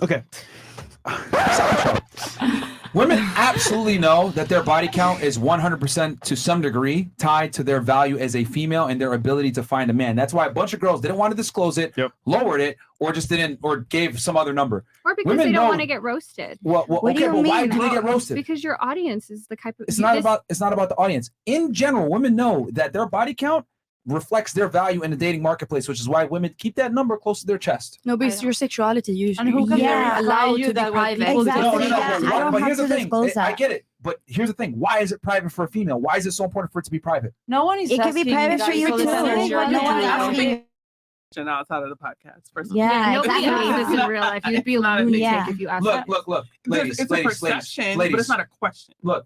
Okay. Women absolutely know that their body count is 100% to some degree tied to their value as a female and their ability to find a man. That's why a bunch of girls didn't want to disclose it, lowered it, or just didn't, or gave some other number. Or because they don't want to get roasted. Well, okay, but why do they get roasted? Because your audience is the type of. It's not about the audience. In general, women know that their body count reflects their value in the dating marketplace, which is why women keep that number close to their chest. No, but it's your sexuality usually. And who can allow you to that be private. Exactly. No, but here's the thing. I get it. But here's the thing. Why is it private for a female? Why is it so important for it to be private? No one is. It can be private for you too. Outside of the podcast. Yeah, nobody asks this in real life. You'd be a lunatic if you asked that. Look, ladies, it's a perception, but it's not a question. Look,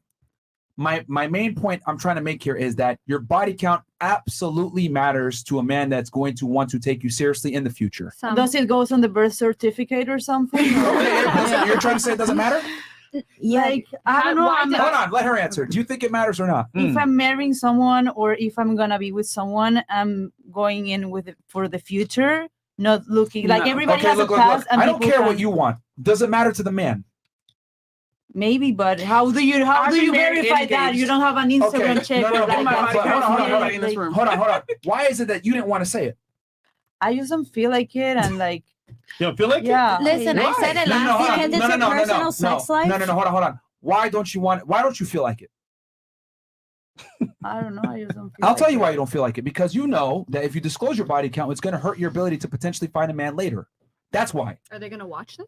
my main point I'm trying to make here is that your body count absolutely matters to a man that's going to want to take you seriously in the future. Does it go on the birth certificate or something? You're trying to say it doesn't matter? Yeah, like, I don't know. Hold on, let her answer. Do you think it matters or not? If I'm marrying someone or if I'm gonna be with someone, I'm going in with it for the future, not looking like everybody has a past. I don't care what you want. Does it matter to the man? Maybe, but how do you verify that? You don't have an Instagram check. Hold on. Why is it that you didn't want to say it? I just don't feel like it, and like. You don't feel like it? Listen, I said it last weekend. It's your personal sex life. No, hold on. Why don't you feel like it? I don't know. I just don't feel I'll tell you why you don't feel like it. Because you know that if you disclose your body count, it's going to hurt your ability to potentially find a man later. That's why. Are they going to watch this?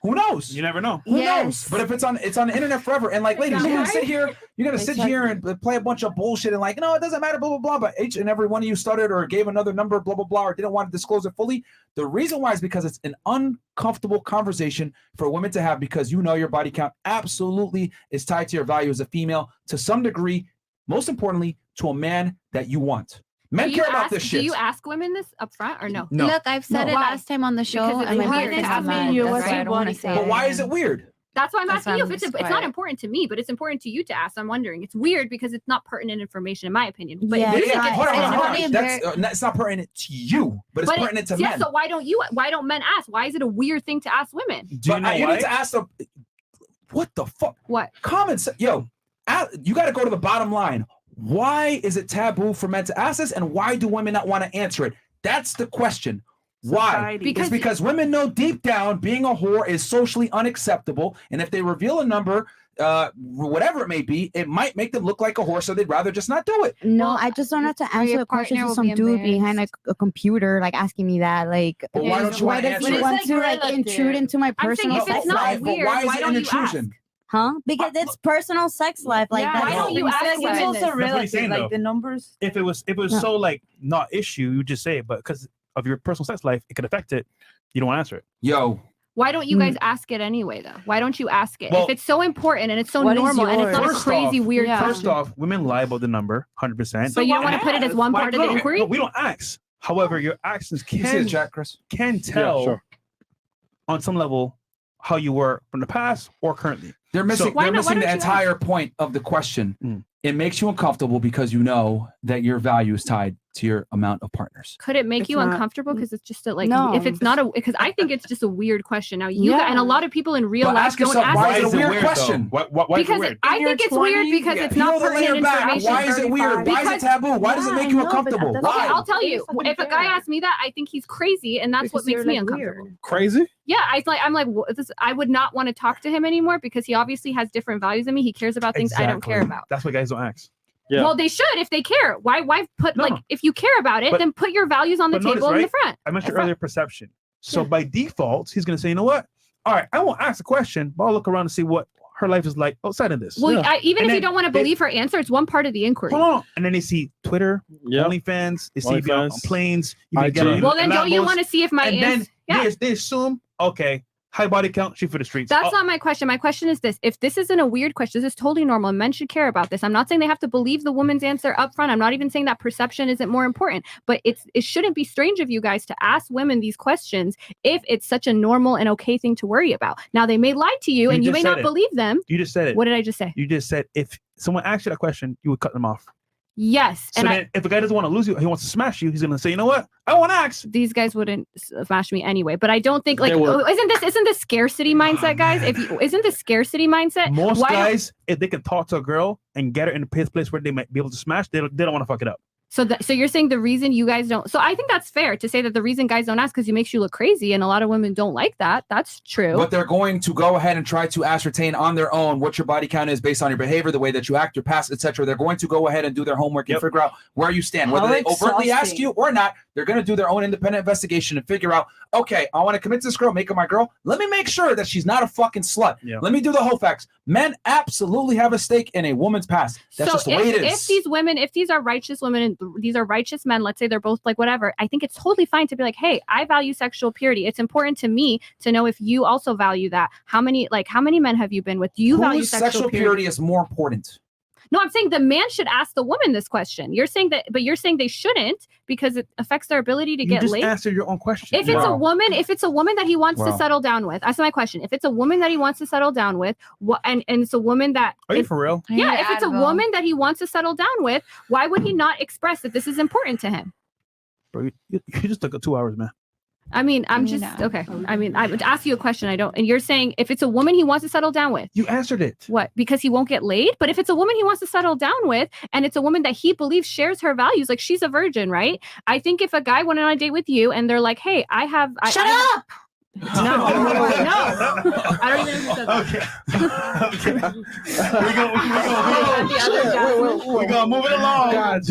Who knows? You never know. Who knows? But if it's on the internet forever, and like, ladies, you're gonna sit here and play a bunch of bullshit and like, no, it doesn't matter, blah blah blah. But each and every one of you stuttered or gave another number, blah blah blah, or didn't want to disclose it fully. The reason why is because it's an uncomfortable conversation for women to have, because you know your body count absolutely is tied to your value as a female to some degree. Most importantly, to a man that you want. Men care about this shit. Do you ask women this up front or no? Look, I've said it last time on the show. Because it's weird. But why is it weird? That's why I'm asking you. If it's not important to me, but it's important to you to ask. I'm wondering. It's weird because it's not pertinent information, in my opinion. But hold on. It's not pertinent to you, but it's pertinent to men. So why don't men ask? Why is it a weird thing to ask women? Do you know you need to ask them. What the fuck? What? Comments. Yo, you got to go to the bottom line. Why is it taboo for men to ask this, and why do women not want to answer it? That's the question. Why? Because women know deep down being a whore is socially unacceptable, and if they reveal a number, whatever it may be, it might make them look like a whore, so they'd rather just not do it. No, I just don't have to answer a question to some dude behind a computer, like asking me that. Like, but why don't you want to answer? Want to like intrude into my personal sex life? Weird, why is it an intrusion? Huh? Because it's personal sex life. Like, why don't you ask? It's also relative, like the numbers. If it was so like not issue, you just say it. But because of your personal sex life, it could affect it. You don't want to answer it. Yo. Why don't you guys ask it anyway, though? Why don't you ask it? If it's so important and it's so normal and it's not a crazy weird question. First off, women lie about the number 100%. So you don't want to put it as one part of the inquiry? No, we don't ask. However, your actions can tell on some level how you were from the past or currently. They're missing the entire point of the question. It makes you uncomfortable because you know that your value is tied to your amount of partners. Could it make you uncomfortable because it's just if it's not because I think it's just a weird question. Now and a lot of people in real life don't ask. Why is it a weird question? Why is it weird? I think it's weird because it's not pertinent information. Why is it weird? Why is it taboo? Why does it make you uncomfortable? Why? I'll tell you. If a guy asks me that, I think he's crazy, and that's what makes me uncomfortable. Crazy? Yeah, I'm like, I would not want to talk to him anymore because he obviously has different values than me. He cares about things I don't care about. That's what guys don't ask. Yeah. Well, they should if they care. Why put if you care about it, then put your values on the table in the front. I mentioned earlier perception. So by default, he's going to say, you know what? All right, I won't ask a question, but I'll look around and see what her life is like outside of this. Well, even if you don't want to believe her answer, it's one part of the inquiry. Hold on. And then they see Twitter, OnlyFans, they see you on planes. Well, then don't you want to see if my answer? Then they assume, okay, high body count, shoot for the streets. That's not my question. My question is this. If this isn't a weird question, this is totally normal. Men should care about this. I'm not saying they have to believe the woman's answer up front. I'm not even saying that perception isn't more important. But it shouldn't be strange of you guys to ask women these questions if it's such a normal and okay thing to worry about. Now, they may lie to you and you may not believe them. You just said it. What did I just say? You just said if someone asked you that question, you would cut them off. Yes. So then if a guy doesn't want to lose you, he wants to smash you, he's going to say, you know what? I want to ask. These guys wouldn't smash me anyway, but I don't think isn't this scarcity mindset, guys? Isn't this scarcity mindset? Most guys, if they can talk to a girl and get her in a place where they might be able to smash, they don't want to fuck it up. So you're saying the reason you guys don't, so I think that's fair to say that the reason guys don't ask because it makes you look crazy, and a lot of women don't like that. That's true. But they're going to go ahead and try to ascertain on their own what your body count is based on your behavior, the way that you act, your past, etc. They're going to go ahead and do their homework and figure out where you stand. Whether they overtly ask you or not, they're going to do their own independent investigation and figure out, okay, I want to commit to this girl, make her my girl. Let me make sure that she's not a fucking slut. Yeah. Let me do the whole facts. Men absolutely have a stake in a woman's past. That's just the way it is. If these are righteous women and these are righteous men, let's say they're both like whatever, I think it's totally fine to be like, hey, I value sexual purity. It's important to me to know if you also value that. How many men have you been with? Do you value sexual purity is more important? No, I'm saying the man should ask the woman this question. You're saying they shouldn't because it affects their ability to get laid. You just answered your own question. If it's a woman that he wants to settle down with, that's my question. If it's a woman that he wants to settle down with, and it's a woman that are you for real? Yeah, if it's a woman that he wants to settle down with, why would he not express that this is important to him? Bro, you just took 2 hours, man. I mean, okay. I mean, I would ask you a question. And you're saying if it's a woman he wants to settle down with. You answered it. What? Because he won't get laid? But if it's a woman he wants to settle down with, and it's a woman that he believes shares her values, like she's a virgin, right? I think if a guy went on a date with you and they're like, hey, Shut up! No. I don't even know who said that. Okay. We're going to move it along. God.